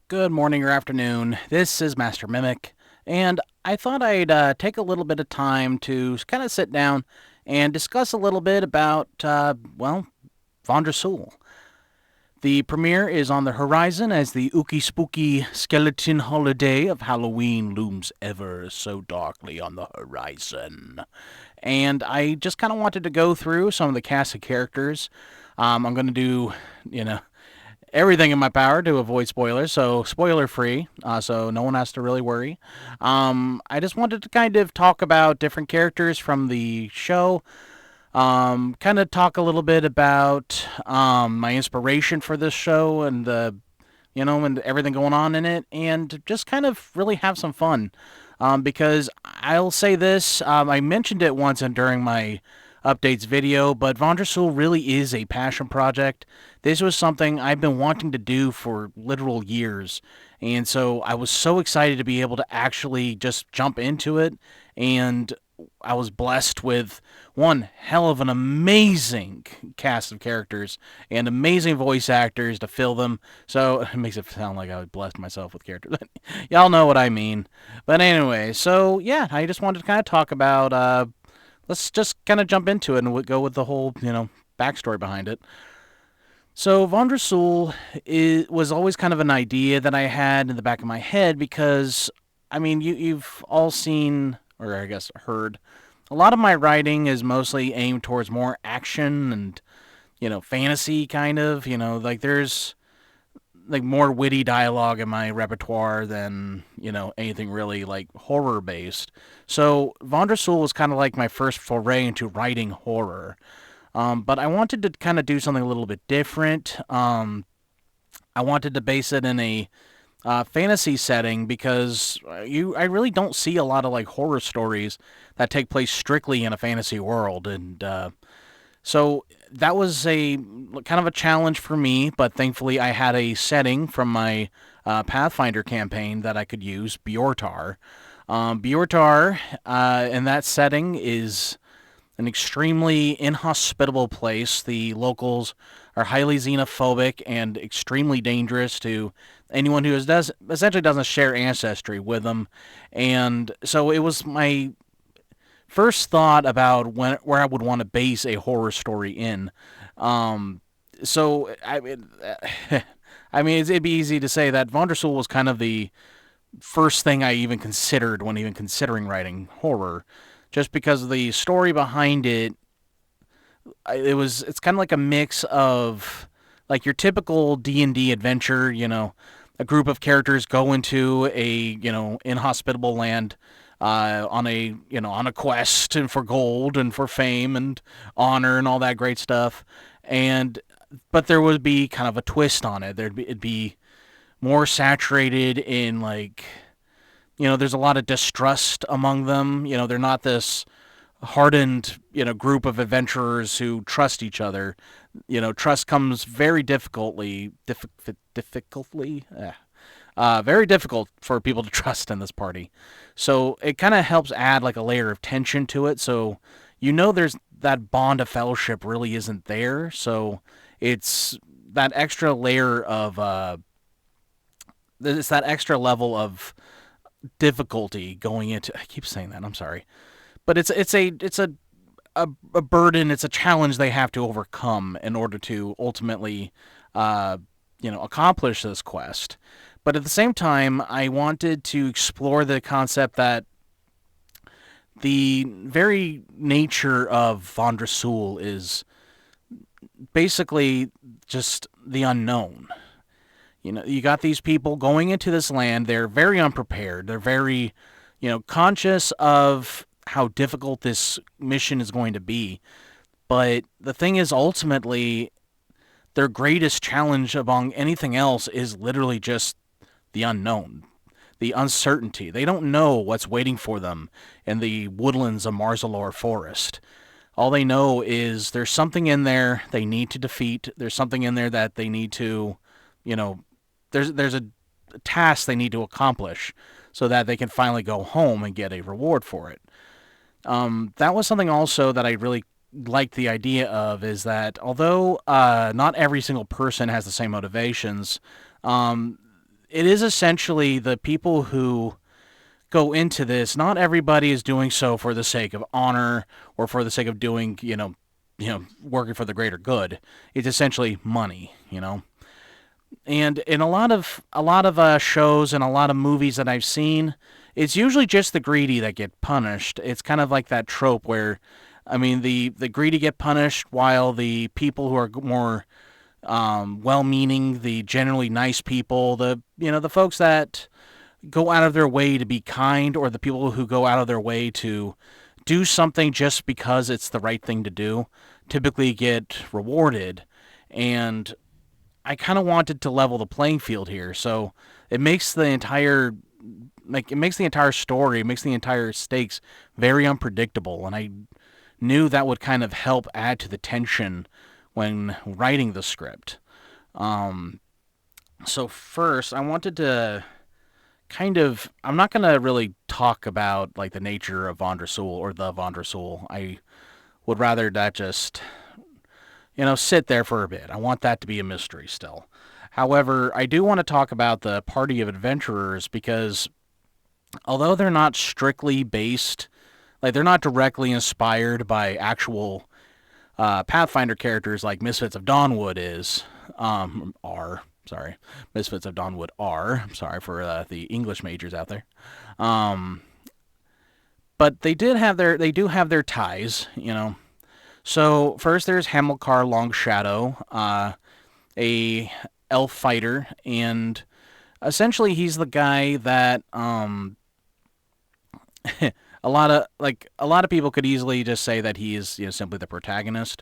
Good morning or afternoon. This is Master Mimic, and I thought I'd take a little bit of time to kind of sit down and discuss a little bit about, Vandre Sul. The premiere is on the horizon as the ooky spooky skeleton holiday of Halloween looms ever so darkly on the horizon. And I just kind of wanted to go through some of the cast of characters. I'm going to do, you know, everything in my power to avoid spoilers, so spoiler free, so no one has to really worry. I just wanted to kind of talk about different characters from the show, kind of talk a little bit about my inspiration for this show and and everything going on in it, and just kind of really have some fun. Because I'll say this, I mentioned it once and during my updates video, but Vandre Sul really is a passion project. This was something I've been wanting to do for literal years, and so I was so excited to be able to actually just jump into it, and I was blessed with one hell of an amazing cast of characters and amazing voice actors to fill them. So it makes it sound like I blessed myself with characters. Y'all know what I mean. But anyway, so yeah, I just wanted to kind of talk about. Let's just kind of jump into it and go with the whole backstory behind it. So Vandre Sul was always kind of an idea that I had in the back of my head because, I mean, you've all seen, or I guess heard, a lot of my writing is mostly aimed towards more action and, fantasy kind of. Like there's like more witty dialogue in my repertoire than, anything really like horror based. So Vandre Sul was kind of like my first foray into writing horror. But I wanted to kind of do something a little bit different. I wanted to base it in a fantasy setting because I really don't see a lot of like horror stories that take place strictly in a fantasy world, and so that was a kind of a challenge for me. But thankfully, I had a setting from my Pathfinder campaign that I could use, Bjortar. Bjortar in that setting is an extremely inhospitable place. The locals are highly xenophobic and extremely dangerous to anyone who essentially doesn't share ancestry with them. And so it was my first thought about where I would want to base a horror story in. Um, so I mean, it'd be easy to say that Vandre Sul was kind of the first thing I even considered when even considering writing horror, just because of the story behind it. It's kind of like a mix of like your typical D&D adventure. A group of characters go into a inhospitable land on a quest and for gold and for fame and honor and all that great stuff. And but there would be kind of a twist on it. It'd be more saturated in like, there's a lot of distrust among them. They're not this hardened, group of adventurers who trust each other. Trust comes very very difficult for people to trust in this party. So it kind of helps add like a layer of tension to it. So there's that bond of fellowship really isn't there. So it's that extra layer of it's that extra level of difficulty going into. I keep saying that. I'm sorry, but it's a burden. It's a challenge they have to overcome in order to ultimately, accomplish this quest. But at the same time, I wanted to explore the concept that the very nature of Vandre Sul is basically just the unknown. You got these people going into this land. They're very unprepared. They're very, conscious of how difficult this mission is going to be. But the thing is, ultimately, their greatest challenge among anything else is literally just the unknown, the uncertainty. They don't know what's waiting for them in the woodlands of Marzalor Forest. All they know is there's something in there they need to defeat. There's something in there that they need to, you know, there's a task they need to accomplish so that they can finally go home and get a reward for it. That was something also that I really liked the idea of, is that although not every single person has the same motivations, um, it is essentially the people who go into this. Not everybody is doing so for the sake of honor or for the sake of doing, working for the greater good. It's essentially money, And in a lot of shows and a lot of movies that I've seen, it's usually just the greedy that get punished. It's kind of like that trope where, I mean, the greedy get punished while the people who are more well-meaning, the generally nice people, the folks that go out of their way to be kind, or the people who go out of their way to do something just because it's the right thing to do, typically get rewarded. And I kind of wanted to level the playing field here, so it makes the entire story, it makes the entire stakes very unpredictable, and I knew that would kind of help add to the tension when writing the script. Um, so first, I wanted to I'm not going to really talk about like the nature of Vandre Sul or the Vandre Sul. I would rather that just, sit there for a bit. I want that to be a mystery still. However, I do want to talk about the party of adventurers because although they're not strictly based, like they're not directly inspired by actual Pathfinder characters like Misfits of Dawnwood are. Sorry, Misfits of Dawnwood are. I'm sorry for the English majors out there. Um, but they do have their ties. So first there's Hamilcar Longshadow, a elf fighter, and essentially he's the guy that a lot of people could easily just say that he is simply the protagonist,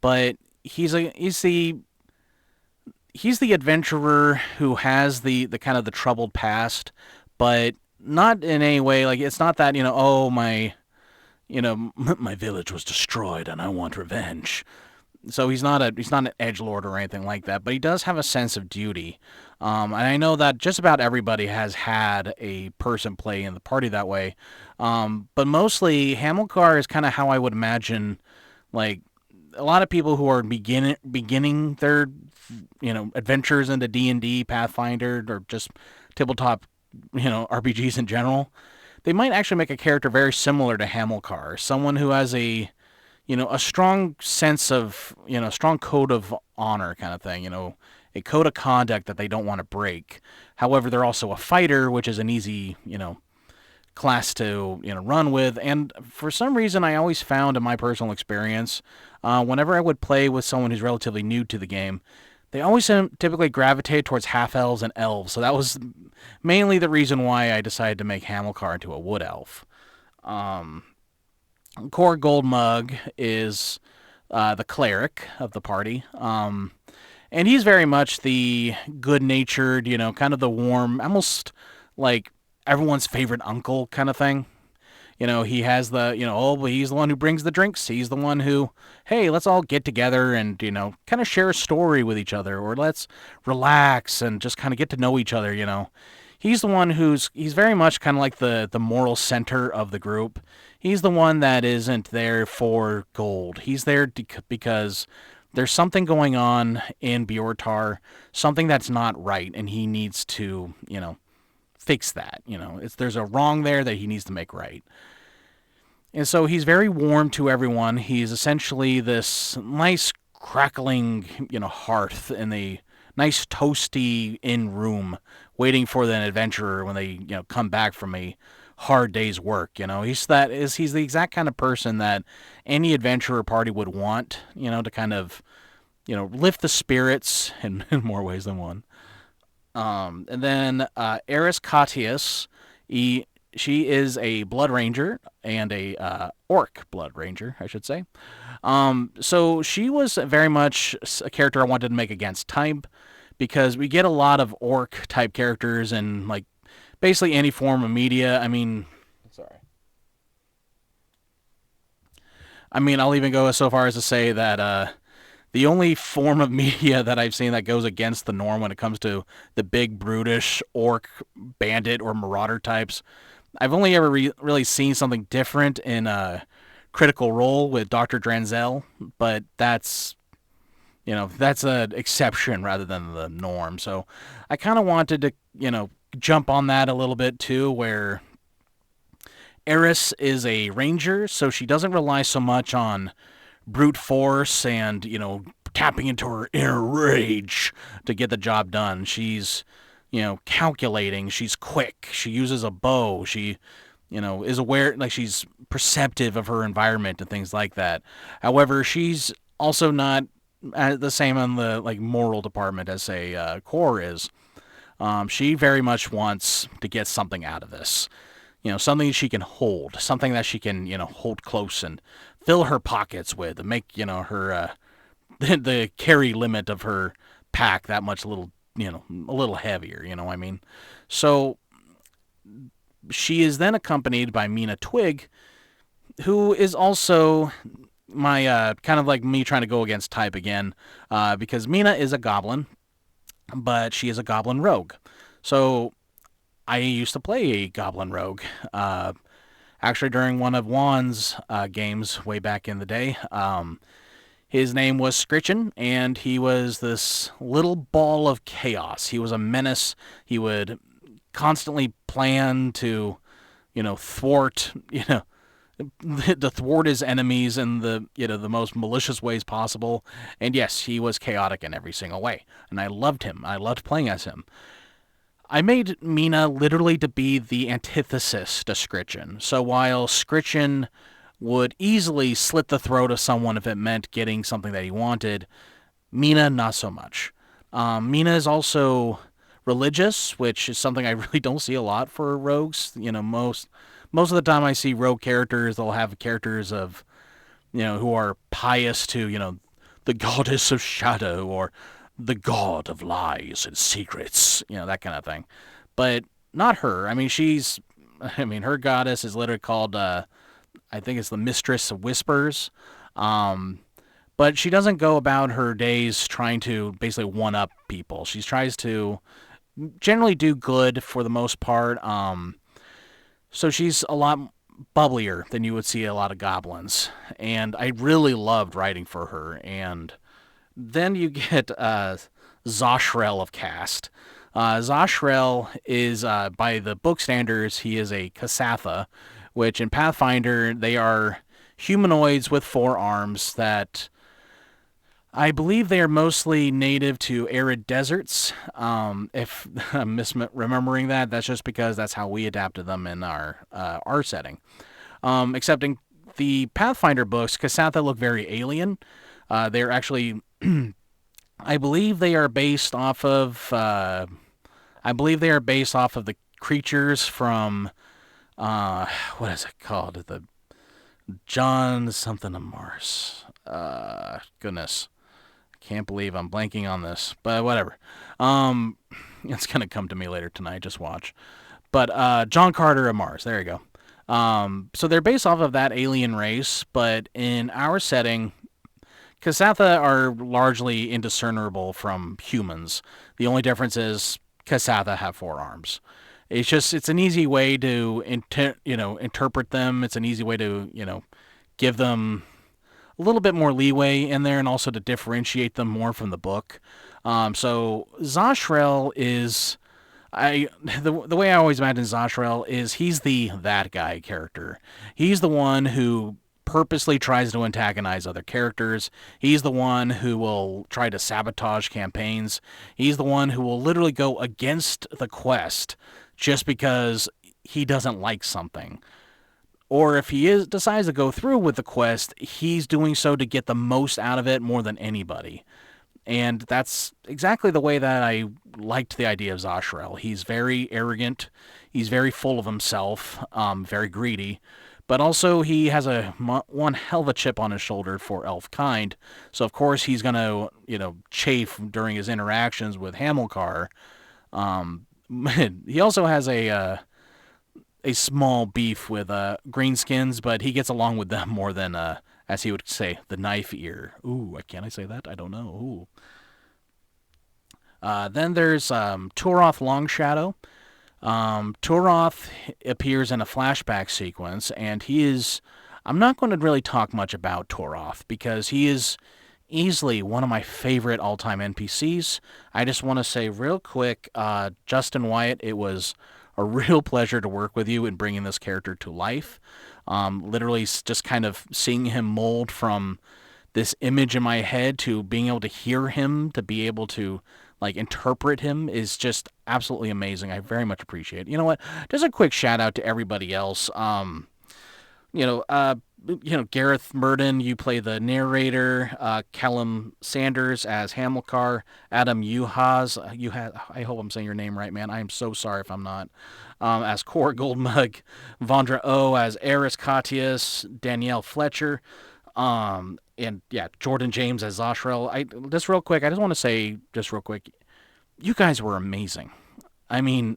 but he's the adventurer who has the kind of the troubled past, but not in any way like it's not that oh my village was destroyed and I want revenge. So he's not an edge lord or anything like that, but he does have a sense of duty. And I know that just about everybody has had a person play in the party that way. But mostly Hamilcar is kind of how I would imagine, like a lot of people who are beginning their adventures into D&D, Pathfinder, or just tabletop RPGs in general. They might actually make a character very similar to Hamilcar, someone who has a strong sense of, strong code of honor kind of thing, a code of conduct that they don't want to break. However, they're also a fighter, which is an easy, class to, run with. And for some reason, I always found in my personal experience, whenever I would play with someone who's relatively new to the game, they always typically gravitate towards half-elves and elves. So that was mainly the reason why I decided to make Hamilcar into a wood elf. Um, Core Goldmug is the cleric of the party. And he's very much the good-natured, kind of the warm, almost like everyone's favorite uncle kind of thing. He has well, he's the one who brings the drinks. He's the one who, hey, let's all get together and, kind of share a story with each other, or let's relax and just kind of get to know each other. He's the one he's very much kind of like the moral center of the group. He's the one that isn't there for gold. He's there because there's something going on in Bjortar, something that's not right, and he needs to, fix that. There's a wrong there that he needs to make right. And so he's very warm to everyone. He's essentially this nice crackling, hearth in the nice toasty inn room, waiting for the adventurer when they, come back from a hard day's work. He's the exact kind of person that any adventurer party would want, to kind of, lift the spirits in more ways than one. And then Eris Catius, she is a blood ranger and a orc blood ranger, I should say. So she was very much a character I wanted to make against type, because we get a lot of orc type characters in like basically any form of media. Sorry. I'll even go so far as to say that the only form of media that I've seen that goes against the norm when it comes to the big brutish orc bandit or marauder types, I've only ever really seen something different in Critical Role with Dr. Dranzel, but that's That's an exception rather than the norm. So I kind of wanted to, jump on that a little bit too, where Eris is a ranger, so she doesn't rely so much on brute force and, tapping into her inner rage to get the job done. She's, calculating. She's quick. She uses a bow. She, is aware, like she's perceptive of her environment and things like that. However, she's also not the same on the like moral department as say Core is. She very much wants to get something out of this. Something she can hold, something that she can, hold close and fill her pockets with, and make, her the carry limit of her pack that much a little heavier. I mean, so she is then accompanied by Mina Twig, who is also my kind of like me trying to go against type again, because Mina is a goblin, but she is a goblin rogue. So I used to play a goblin rogue. Actually, during one of Juan's games way back in the day, his name was Scritchin, and he was this little ball of chaos. He was a menace. He would constantly plan to, thwart, to thwart his enemies in the most malicious ways possible. And yes, he was chaotic in every single way, and I loved him. I loved playing as him. I made Mina literally to be the antithesis to Scritchin. So while Scritchin would easily slit the throat of someone if it meant getting something that he wanted, Mina not so much. Mina is also religious, which is something I really don't see a lot for rogues. Most of the time I see rogue characters, they'll have characters of, who are pious to, the goddess of shadow or the god of lies and secrets, that kind of thing. But not her. I mean, her goddess is literally called, I think it's the Mistress of Whispers. But she doesn't go about her days trying to basically one-up people. She tries to generally do good for the most part. So she's a lot bubblier than you would see a lot of goblins. And I really loved writing for her. And then you get Zoshrel of Cast. Zoshrel is, by the book standards, he is a Kasatha, which in Pathfinder, they are humanoids with 4 arms that I believe they are mostly native to arid deserts. If I'm misremembering that, that's just because that's how we adapted them in our setting. Except in the Pathfinder books, Kasatha look very alien. They're actually, I believe they are based off of, the creatures from, what is it called? The John something of Mars. Goodness. Can't believe I'm blanking on this, but whatever. It's gonna come to me later tonight. Just watch. But John Carter of Mars. There you go. So they're based off of that alien race, but in our setting, Kasatha are largely indiscernible from humans. The only difference is Kasatha have 4 arms. It's an easy way to interpret them. It's an easy way to give them a little bit more leeway in there, and also to differentiate them more from the book. So Zoshrel is, the way I always imagine Zoshrel is he's the that guy character. He's the one who purposely tries to antagonize other characters. He's the one who will try to sabotage campaigns. He's the one who will literally go against the quest just because he doesn't like something. Or if he decides to go through with the quest, he's doing so to get the most out of it more than anybody. And that's exactly the way that I liked the idea of Zoshrel. He's very arrogant. He's very full of himself, very greedy. But also he has one hell of a chip on his shoulder for elf kind. So of course he's going to, chafe during his interactions with Hamilcar. He also has a small beef with greenskins, but he gets along with them more than, as he would say, the knife ear. Ooh, can I say that? I don't know. Ooh. Then there's Turoth Longshadow. Turoth appears in a flashback sequence, and he is... I'm not going to really talk much about Turoth, because he is easily one of my favorite all-time NPCs. I just want to say real quick, Justin Wyatt, it was a real pleasure to work with you in bringing this character to life. Literally just kind of seeing him mold from this image in my head to being able to hear him, to be able to like interpret him is just absolutely amazing. I very much appreciate it. You know what? Just a quick shout out to everybody else. You know, uh, Gareth Murden, you play the narrator. Callum Sanders as Hamilcar. Adam I hope I'm saying your name right, man. I am so sorry if I'm not. As Cor Goldmug. Vandre O as Eris Catius. Danielle Fletcher. And yeah, Jordan James as Zoshrel. Just real quick, I just want to say, just real quick, you guys were amazing. I mean,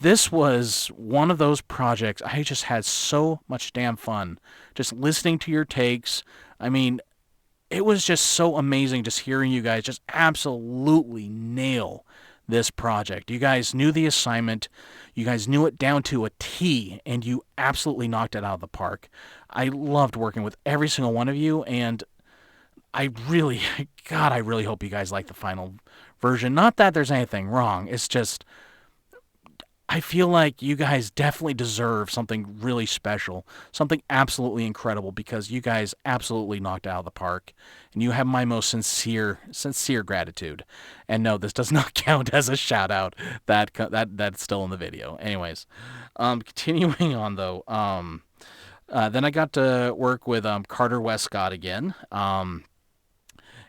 this was one of those projects I just had so much damn fun just listening to your takes. I mean, it was just so amazing just hearing you guys just absolutely nail this project. You guys knew the assignment, you guys knew it down to a T, and you absolutely knocked it out of the park. I loved working with every single one of you, and I really, God, I really hope you guys like the final version. Not that there's anything wrong, it's just I feel like you guys definitely deserve something really special, something absolutely incredible because you guys absolutely knocked it out of the park, and you have my most sincere gratitude. And no, this does not count as a shout out. That's still in the video. Anyways, continuing on though, then I got to work with Carter Westcott again, and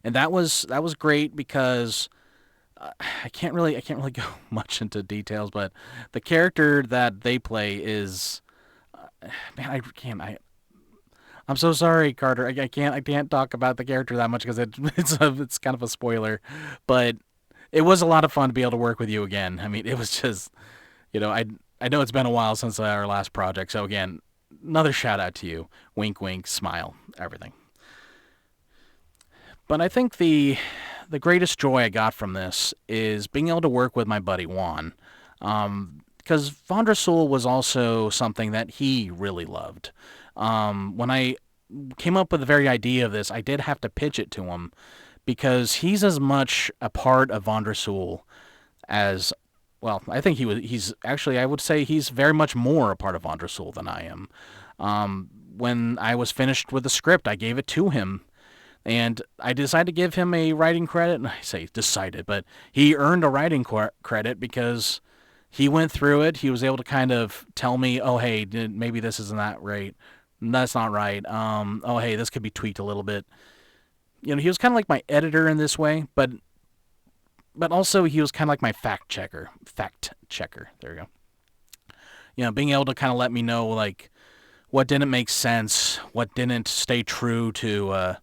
that was great because I can't really go much into details, but the character that they play is man, I can't. I'm so sorry, Carter. I can't talk about the character that much because it's kind of a spoiler, but it was a lot of fun to be able to work with you again. I mean, it was just I know it's been a while since our last project, so again, another shout out to you. Wink, wink, smile, everything. But I think the greatest joy I got from this is being able to work with my buddy Juan. Because Vandre Sul was also something that he really loved. When I came up with the very idea of this, I did have to pitch it to him because he's as much a part of Vandre Sul as well. I think he's actually I would say he's very much more a part of Vandre Sul than I am. When I was finished with the script, I gave it to him and I decided to give him a writing credit. And I say decided, but he earned a writing credit because he went through it. He was able to kind of tell me, oh, hey, maybe this isn't that right. That's not right. Oh, hey, this could be tweaked a little bit. He was kind of like my editor in this way, but also he was kind of like my fact checker. Fact checker. There you go. Being able to kind of let me know like what didn't make sense, what didn't stay true to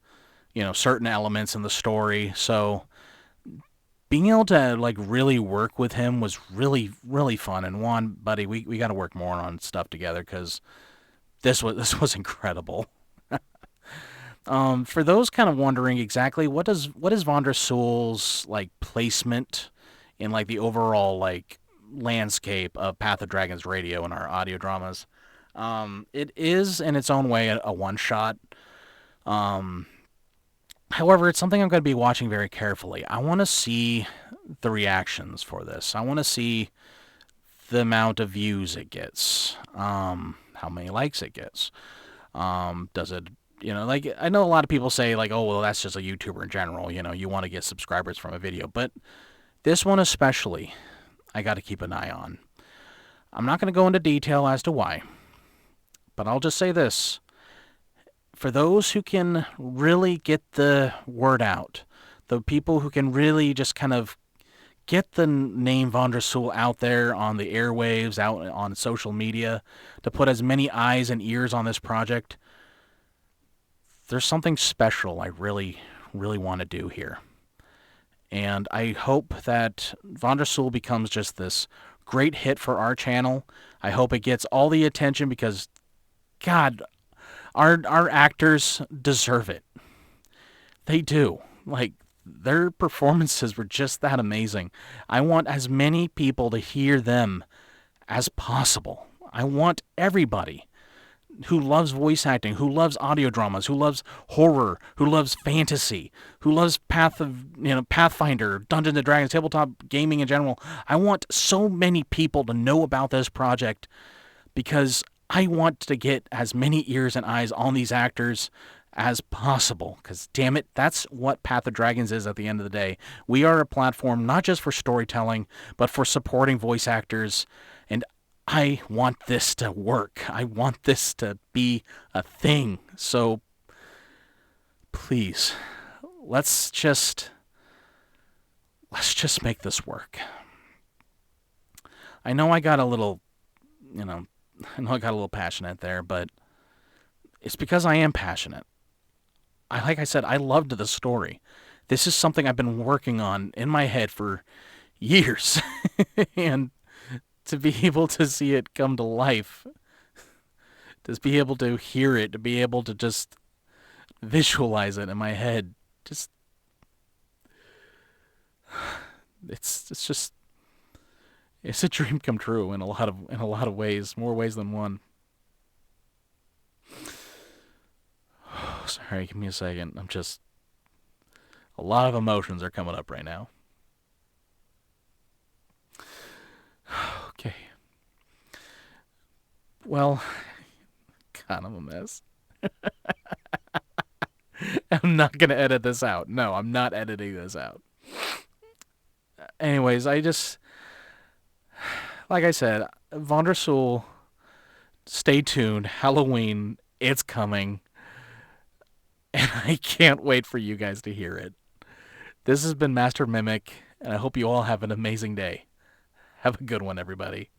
certain elements in the story. So being able to like really work with him was really really fun. And Juan, buddy, we got to work more on stuff together because this was incredible. For those kind of wondering exactly what is Vandre Sul's like placement in like the overall like landscape of Path of Dragons Radio and our audio dramas, it is in its own way a one shot. However, it's something I'm going to be watching very carefully. I want to see the reactions for this. I want to see the amount of views it gets, how many likes it gets. Does it, like I know a lot of people say like, oh, well, that's just a YouTuber in general. You want to get subscribers from a video, but this one especially, I got to keep an eye on. I'm not going to go into detail as to why, but I'll just say this. For those who can really get the word out, the people who can really just kind of get the name Vandre Sul out there on the airwaves, out on social media, to put as many eyes and ears on this project, there's something special I really, really want to do here. And I hope that Vandre Sul becomes just this great hit for our channel. I hope it gets all the attention because, God, our actors deserve it. They do. Like, their performances were just that amazing. I want as many people to hear them as possible. I want everybody who loves voice acting, who loves audio dramas, who loves horror, who loves fantasy, who loves Pathfinder, Dungeons and Dragons, tabletop gaming in general. I want so many people to know about this project because I want to get as many ears and eyes on these actors as possible. Because, damn it, that's what Path of Dragons is at the end of the day. We are a platform not just for storytelling, but for supporting voice actors. And I want this to work. I want this to be a thing. So, please, let's just make this work. I know I got a little, I know I got a little passionate there, but it's because I am passionate. Like I said, I loved the story. This is something I've been working on in my head for years. And to be able to see it come to life, to be able to hear it, to be able to just visualize it in my head, just it's just it's a dream come true in a lot of ways, more ways than one. Sorry, give me a second. I'm just a lot of emotions are coming up right now. Okay. Well, God, I'm a mess. I'm not gonna edit this out. No, I'm not editing this out. Anyways, like I said, Vandre Sul, stay tuned. Halloween, it's coming. And I can't wait for you guys to hear it. This has been Master Mimic, and I hope you all have an amazing day. Have a good one, everybody.